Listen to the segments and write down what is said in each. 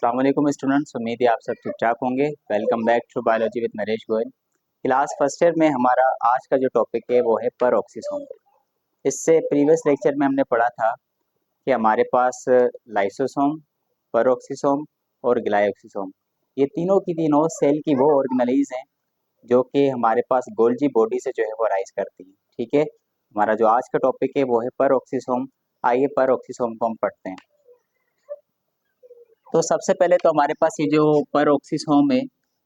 अस्सलाम वालेकुम स्टूडेंट्स, उम्मीद है आप सब ठीक ठाक होंगे। Welcome back to biology with Naresh Goyal. Class first year में हमारा आज का जो टॉपिक है वो है परऑक्सीसोम। इससे प्रीवियस लेक्चर में हमने पढ़ा था कि हमारे पास लाइसोसोम, परऑक्सीसोम और ग्लाइकोसोम, ये तीनों की तीनों सेल की वो ऑर्गेनेलीज हैं जो कि हमारे पास गोल्जी बॉडी से जो है वो राइज करती हैं। ठीक है, हमारा जो आज का टॉपिक है वो है परऑक्सीसोम। आइए परऑक्सीसोम को हम पढ़ते हैं। तो सबसे पहले तो हमारे पास ये जो परऑक्सीसोम है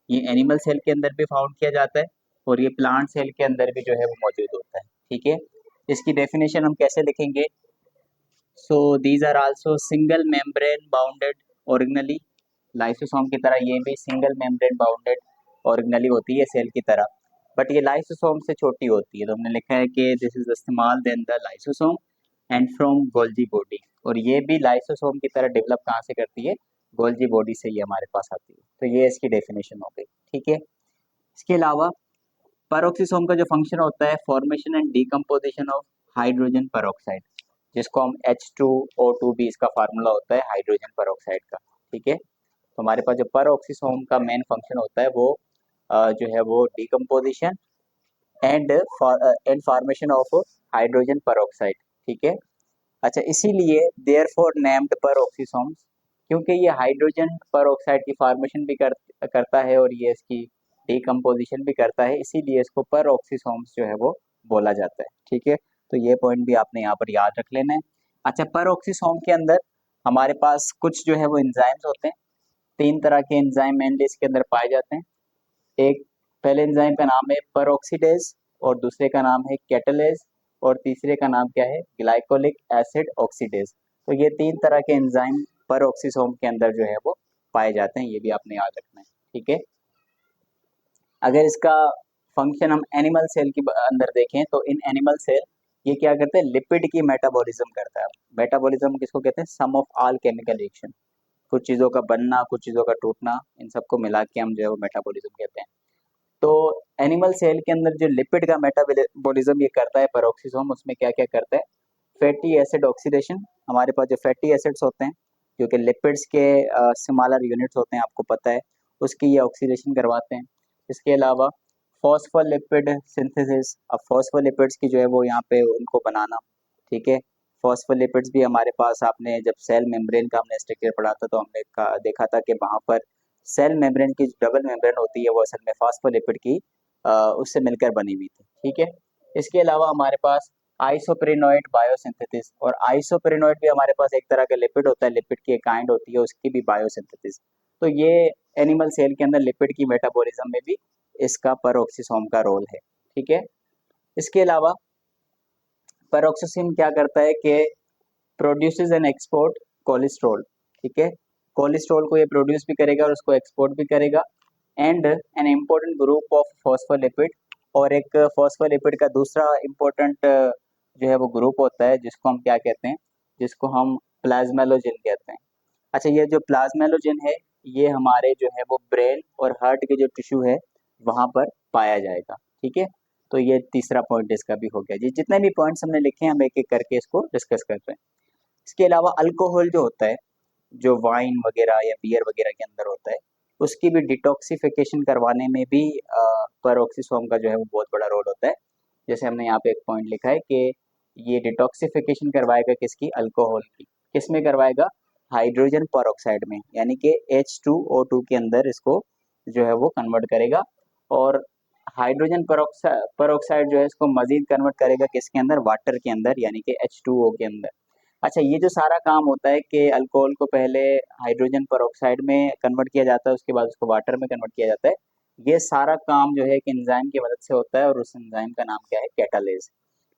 ये एनिमल सेल के अंदर भी फाउंड किया जाता है और ये प्लांट सेल के अंदर भी जो है वो मौजूद होता है। ठीक है, इसकी डेफिनेशन हम कैसे लिखेंगे? So these are also single membrane bounded organelle. Lysosome की तरह ये भी सिंगल मेम्ब्रेन बाउंडेड ऑर्गेनेली होती है सेल की तरह, बट ये लाइसोसोम से छोटी होती है। तो हमने लिखा है कि this is small then the lysosome and from Golgi body. और ये भी लाइसोसोम की तरह डेवलप कहाँ से करती है? गोल्जी बॉडी से ये हमारे पास आती है। तो ये इसकी डेफिनेशन हो गई। ठीक है, इसके अलावा पेरोक्सिसोम का जो फंक्शन होता है formation and decomposition of hydrogen peroxide, जिसको हम H2O2 भी इसका फार्मूला होता है हाइड्रोजन पेरोक्साइड का। ठीक है, तो हमारे पास जो पेरोक्सिसोम का मेन फंक्शन होता है वो जो है वो decomposition and and formation of hydrogen peroxide. ठीक है, अच्छा इसीलिए देयरफॉर नेम्ड पेरोक्सिसोम्स, क्योंकि ये हाइड्रोजन पेरोक्साइड की फॉर्मेशन भी करता है और ये इसकी डीकम्पोजिशन भी करता है, इसीलिए इसको पेरोक्सिसोम्स जो है वो बोला जाता है। ठीक है, तो ये पॉइंट भी आपने यहाँ पर याद रख लेना है। अच्छा, पेरोक्सिसोम के अंदर हमारे पास कुछ जो है वो एंजाइम्स होते हैं। तीन तरह के एंजाइम मेनली इसके अंदर पाए जाते हैं। एक पहले एंजाइम का नाम है पेरोक्सीडेज और दूसरे का नाम है कैटलेज और तीसरे का नाम क्या है? Glycolic acid oxidase. तो ये तीन तरह के एंजाइम पेरोक्सिसोम के अंदर जो है वो पाए जाते हैं, ये भी आपने याद रखना है। ठीक है, अगर इसका फंक्शन हम एनिमल सेल के अंदर देखें तो इन एनिमल सेल ये क्या करते हैं? लिपिड की मेटाबॉलिज्म करता है। मेटाबॉलिज्म किसको कहते हैं? सम ऑफ ऑल केमिकल रिएक्शन, कुछ चीज़ों का बनना कुछ चीज़ों का टूटना, इन सबको मिला के हम जो है वो मेटाबॉलिज्म कहते हैं। तो एनिमल सेल के अंदर जो लिपिड का मेटाबॉलिज्म ये करता है पेरोक्सिसोम, उसमें क्या क्या करता है? Fatty acid oxidation. हमारे पास जो फैटी एसिड्स होते हैं जो कि लिपिड्स के स्मॉलर यूनिट्स होते हैं, आपको पता है, उसकी ये ऑक्सीडेशन करवाते हैं। इसके अलावा फॉस्फोलिपिड सिंथेसिस। अब फॉस्फोलिपिड्स की जो है वो यहाँ पे उनको बनाना। ठीक है, फॉस्फोलिपिड्स भी हमारे पास, आपने जब सेल मेम्ब्रेन का हमने स्ट्रक्चर पढ़ा था तो हमने देखा था कि वहाँ पर सेल मेम्ब्रेन की डबल मेम्ब्रेन होती है वो असल में फॉस्फोलिपिड की उससे मिलकर बनी हुई थी। ठीक है, इसके अलावा हमारे पास आइसोप्रेनोइड बायोसिंथेसिस, और आइसोप्रेनोइड भी हमारे पास एक तरह का लिपिड होता है, लिपिड की एक काइंड होती है, उसकी भी बायोसिंथेसिस। तो ये एनिमल सेल के अंदर लिपिड की मेटाबॉलिज्म में भी इसका पेरोक्सिसोम का रोल है। ठीक है, इसके अलावा पेरोक्सिसोम क्या करता है कि प्रोड्यूसेस एंड एक्सपोर्ट कोलेस्ट्रॉल। ठीक है, कोलेस्ट्रॉल को ये प्रोड्यूस भी करेगा और उसको एक्सपोर्ट भी करेगा। And an important group of phospholipid, और एक फॉस्फोलिपिड का दूसरा इम्पोर्टेंट जो है वो ग्रुप होता है जिसको हम क्या कहते हैं? जिसको हम प्लाज्मेलोजिन कहते हैं। अच्छा, ये जो प्लाज्मेलोजिन है ये हमारे जो है वो ब्रेन और हार्ट के जो टिश्यू है वहाँ पर पाया जाएगा। ठीक है, तो ये तीसरा पॉइंट इसका भी हो गया जी। जितने भी पॉइंट्स हमने लिखे हैं हम एक एक करके इसको डिस्कस कर रहे हैं। इसके अलावा अल्कोहल जो होता है, जो वाइन वगैरह या बियर वगैरह के अंदर होता है, उसकी भी डिटॉक्सिफिकेशन करवाने में भी पेरोक्सिसोम का जो है वो बहुत बड़ा रोल होता है। जैसे हमने यहाँ पे एक पॉइंट लिखा है कि ये डिटॉक्सिफिकेशन करवाएगा किसकी? अल्कोहल की। किस में करवाएगा? हाइड्रोजन पेरोक्साइड में, यानी कि H2O2 के अंदर इसको जो है वो कन्वर्ट करेगा। और हाइड्रोजन पेरोक्साइड जो है इसको मजीद कन्वर्ट करेगा किसके अंदर? वाटर के अंदर, यानी कि H2O के अंदर। अच्छा, ये जो सारा काम होता है कि अल्कोहल को पहले हाइड्रोजन पेरोक्साइड में कन्वर्ट किया जाता है, उसके बाद उसको वाटर में कन्वर्ट किया जाता है, ये सारा काम जो है एक एंजाइम की मदद से होता है और उस एंजाइम का नाम क्या है? कैटालेज।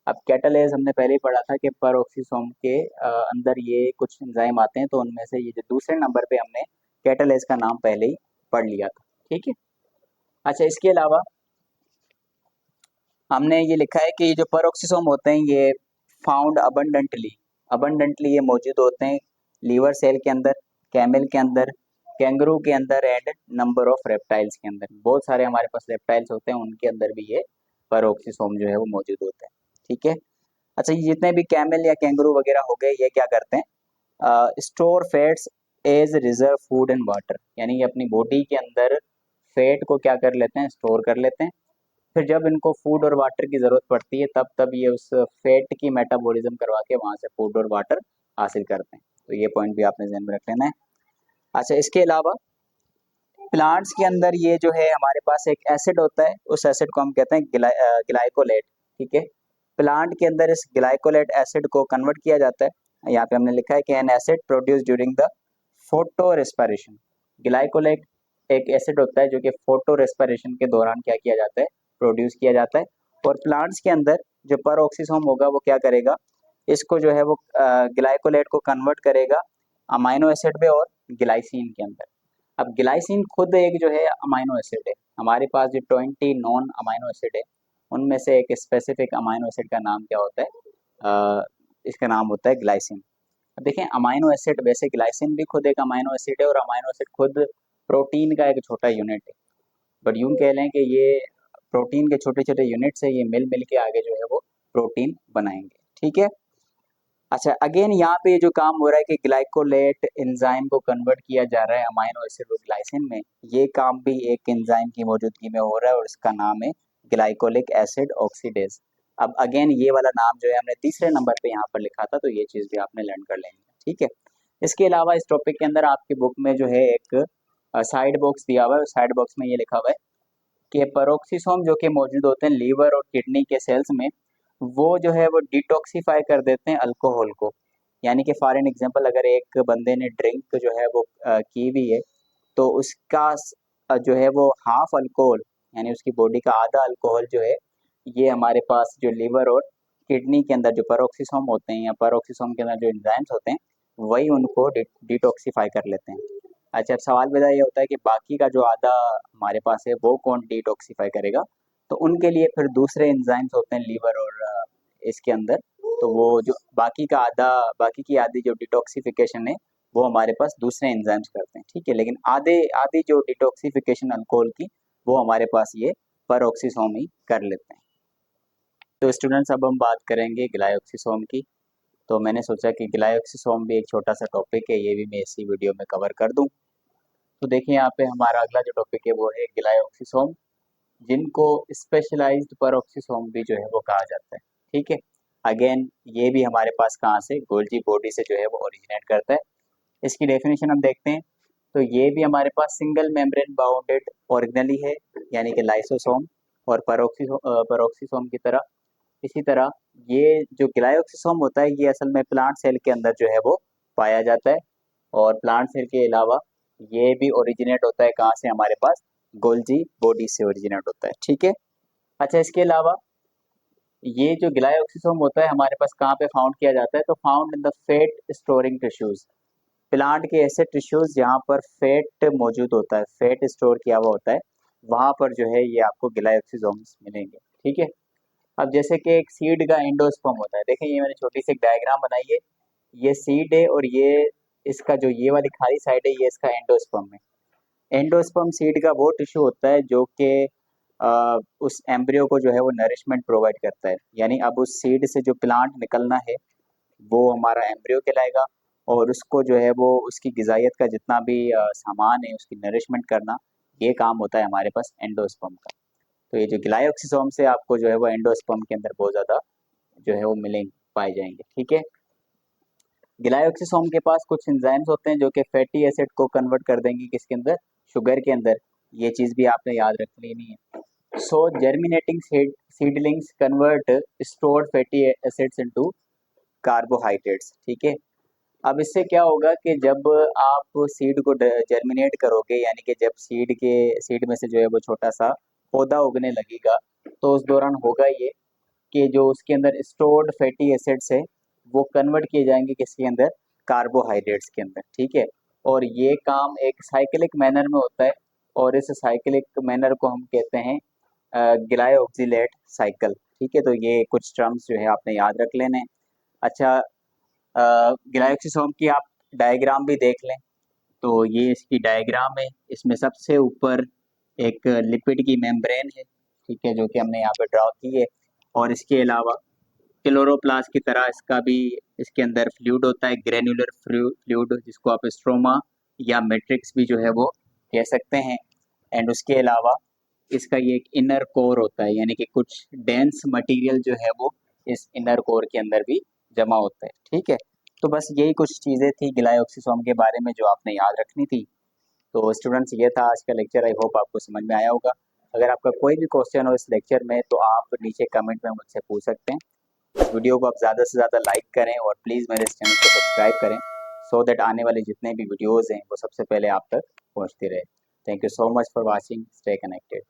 अब कैटालेज हमने पहले ही पढ़ा था कि पेरोक्सिसोम के अंदर ये कुछ एंजाइम आते हैं, तो उनमें से ये जो दूसरे नंबर पे हमने कैटालेज का नाम पहले ही पढ़ लिया था। ठीक है, अच्छा इसके अलावा हमने ये लिखा है कि ये जो पेरोक्सिसोम होते हैं ये फाउंड अबंडेंटली ये मौजूद होते हैं लीवर सेल के अंदर, कैमल के अंदर, कैंगरू के अंदर एंड नंबर ऑफ रेप्टाइल्स के अंदर। बहुत सारे हमारे पास रेप्टाइल्स होते हैं, उनके अंदर भी ये पेरोक्सिसोम जो है वो मौजूद होते हैं। ठीक है, अच्छा ये जितने भी कैमल या कैंगरू वगैरह हो गए ये क्या करते हैं? Store fats as reserve food and water, यानी कि अपनी बॉडी के अंदर फैट को क्या कर लेते हैं, स्टोर कर लेते हैं। फिर जब इनको फूड और वाटर की ज़रूरत पड़ती है तब ये उस फैट की मेटाबॉलिज्म करवा के वहाँ से फूड और वाटर हासिल करते हैं। तो ये पॉइंट भी आपने ध्यान में रख लेना है। अच्छा, इसके अलावा प्लांट्स के अंदर ये जो है हमारे पास एक एसिड होता है, उस एसिड को हम कहते हैं ग्लाइकोलेट। ठीक है, प्लांट के अंदर इस ग्लाइकोलेट एसिड को कन्वर्ट किया जाता है। यहाँ पे हमने लिखा है कि N acid produce during the photo respiration. Glycolate एक एसिड होता है जो कि फोटो रेस्पिरेशन के दौरान क्या किया जाता है, प्रोड्यूस किया जाता है। और प्लांट्स के अंदर जो परऑक्सीसोम होगा वो क्या करेगा, इसको जो है वो ग्लाइकोलेट को कन्वर्ट करेगा अमाइनो एसिड में और ग्लाइसिन के अंदर। अब ग्लाइसिन खुद एक जो है अमाइनो एसिड है। हमारे पास जो 20 नॉन अमाइनो एसिड है उनमें से एक स्पेसिफिक अमाइनो एसिड का नाम क्या होता है, इसका नाम होता है ग्लाइसिन। अब देखें, अमाइनो एसिड, वैसे ग्लाइसिन भी खुद एक अमाइनो एसिड है और अमाइनो एसिड खुद प्रोटीन का एक छोटा यूनिट है, बट यूं कह लें कि ये प्रोटीन के छोटे छोटे यूनिट से ये मिल मिल के आगे जो है वो प्रोटीन बनाएंगे। ठीक है। अच्छा, अगेन यहाँ पे ये जो काम हो रहा है कि ग्लाइकोलेट एंजाइम को कन्वर्ट किया जा रहा है अमाइनो एसिड और ग्लाइसिन में, ये काम भी एक एंजाइम की मौजूदगी में हो रहा है और इसका नाम है ग्लाइकोलिक एसिड ऑक्सीडेज। अब अगेन ये वाला नाम जो है हमने तीसरे नंबर पे यहाँ पर लिखा था, तो ये चीज़ भी आपने लर्न कर लेनी है। ठीक है। इसके अलावा इस टॉपिक के अंदर आपकी बुक में जो है एक साइड बॉक्स दिया हुआ है, साइड बॉक्स में ये लिखा हुआ है कि पेरोक्सिसोम जो कि मौजूद होते हैं लीवर और किडनी के सेल्स में, वो जो है वो डिटॉक्सिफाई कर देते हैं अल्कोहल को। यानी कि फॉर एन एग्जांपल, अगर एक बंदे ने ड्रिंक जो है वो की भी है, तो उसका जो है वो हाफ अल्कोहल, यानी उसकी बॉडी का आधा अल्कोहल जो है, ये हमारे पास जो लीवर और किडनी के अंदर जो पेरोक्सिसोम होते हैं या पेरोक्सिसोम के अंदर जो एंजाइम्स होते हैं, वही उनको डिटॉक्सिफाई कर लेते हैं। अच्छा, अब सवाल मेरा ये होता है कि बाकी का जो आधा हमारे पास है वो कौन डिटॉक्सिफाई करेगा, तो उनके लिए फिर दूसरे एंजाइम्स होते हैं लीवर और इसके अंदर, तो वो जो बाकी की आधी जो डिटॉक्सिफिकेशन है वो हमारे पास दूसरे एंजाइम्स करते हैं। ठीक है, लेकिन आधे आधी जो डिटॉक्सिफिकेशन अल्कोहल की, वो हमारे पास ये पेरोक्सिसोम ही कर लेते हैं। तो स्टूडेंट्स, अब हम बात करेंगे ग्लाइकोक्सिसोम की। तो मैंने सोचा कि ग्लाइकोक्सिसोम भी एक छोटा सा टॉपिक है, ये भी मैं इसी वीडियो में कवर कर दूं। तो देखिए, यहाँ पे हमारा अगला जो टॉपिक है वो है ग्लाइकोक्सिसोम, जिनको स्पेशलाइज्ड पेरोक्सिसोम भी जो है वो कहा जाता है। ठीक है। अगेन ये भी हमारे पास कहाँ से, गोल्जी बॉडी से जो है वो ओरिजिनेट करता है। इसकी डेफिनेशन हम देखते हैं, तो ये भी हमारे पास सिंगल मेम्ब्रेन बाउंडेड ऑर्गेनली है, यानी कि लाइसोसोम और पेरोक्सिसोम की तरह। इसी तरह ये जो ग्लाइकोक्सिसोम होता है ये असल में प्लांट सेल के अंदर जो है वो पाया जाता है, और प्लांट सेल के अलावा ये भी ओरिजिनेट होता है कहाँ से, हमारे पास गोल्जी बॉडी से ओरिजिनेट होता है। ठीक है। अच्छा, इसके अलावा ये जो ग्लाइकोक्सिसोम होता है हमारे पास कहाँ पे फाउंड किया जाता है, तो found in the fat storing tissues. Plant के ऐसे टिश्यूज जहाँ पर फैट मौजूद होता है, फैट स्टोर किया हुआ होता है, वहां पर जो है ये आपको ग्लाइकोक्सिसोम्स मिलेंगे। ठीक है। अब जैसे कि एक सीड का एंडोस्पर्म होता है, देखें ये मैंने छोटी सी एक डायग्राम बनाई है, ये सीड है और ये इसका जो ये वाली खाली साइड है ये इसका एंडोस्पर्म है। एंडोस्पर्म सीड का वो टिश्यू होता है जो कि उस एम्ब्रियो को जो है वो नरिशमेंट प्रोवाइड करता है, यानी अब उस सीड से जो प्लांट निकलना है वो हमारा एम्ब्रियो कहलाएगा, और उसको जो है वो उसकी गिजाइत का जितना भी सामान है उसकी नरिशमेंट करना, ये काम होता है हमारे पास एंडोस्पर्म का। तो ये जो ग्लाइकोक्सिसोम से आपको जो है वो एंडोस्पर्म के अंदर बहुत ज़्यादा जो है वो मिलेंगे, पाए जाएंगे। ठीक है। ग्लाइकोक्सिसोम के पास कुछ एंजाइम्स होते हैं जो कि फैटी एसिड को कन्वर्ट कर देंगे किसके अंदर, शुगर के अंदर। ये चीज़ भी आपने याद रख लेनी है। So germinating seedlings convert stored fatty acids into carbohydrates. ठीक है। अब इससे क्या होगा कि जब आप सीड को जर्मिनेट करोगे, यानी कि जब सीड में से जो है वो छोटा सा पौधा उगने लगेगा, तो उस दौरान होगा ये कि जो उसके अंदर स्टोर्ड फैटी एसिड्स है वो कन्वर्ट किए जाएंगे किसके अंदर, कार्बोहाइड्रेट्स के अंदर। ठीक है। और ये काम एक साइक्लिक मैनर में होता है, और इस साइक्लिक मैनर को हम कहते हैं ग्लाइकोक्सिलेट साइकिल। ठीक है। तो ये कुछ टर्म्स जो है आपने याद रख लेने हैं। अच्छा, ग्लाइकोक्सिसोम की आप डायग्राम भी देख लें, तो ये इसकी डायग्राम है। इसमें सबसे ऊपर एक लिपिड की मेम्ब्रेन है, ठीक है, जो कि हमने यहाँ पे ड्रॉ की है। और इसके अलावा क्लोरोप्लास्ट की तरह इसका भी इसके अंदर फ्लूइड होता है, ग्रेन्युलर फ्लूइड, जिसको आप स्ट्रोमा या मैट्रिक्स भी जो है वो कह सकते हैं। एंड उसके अलावा इसका ये एक इनर कोर होता है, यानी कि कुछ डेंस मटेरियल जो है वो इस इनर कोर के अंदर भी जमा होता है। ठीक है, तो बस यही कुछ चीज़ें थी ग्लाइऑक्सिसोम के बारे में जो आपने याद रखनी थी। तो स्टूडेंट्स ये था आज का लेक्चर, आई होप आपको समझ में आया होगा। अगर आपका कोई भी क्वेश्चन हो इस लेक्चर में तो आप नीचे कमेंट में मुझसे पूछ सकते हैं। इस वीडियो को आप ज़्यादा से ज़्यादा लाइक करें और प्लीज़ मेरे इस चैनल को सब्सक्राइब करें, सो दैट आने वाले जितने भी वीडियोज़ हैं वो सबसे पहले आप तक पहुँचते रहे। Thank you so much for watching, stay connected.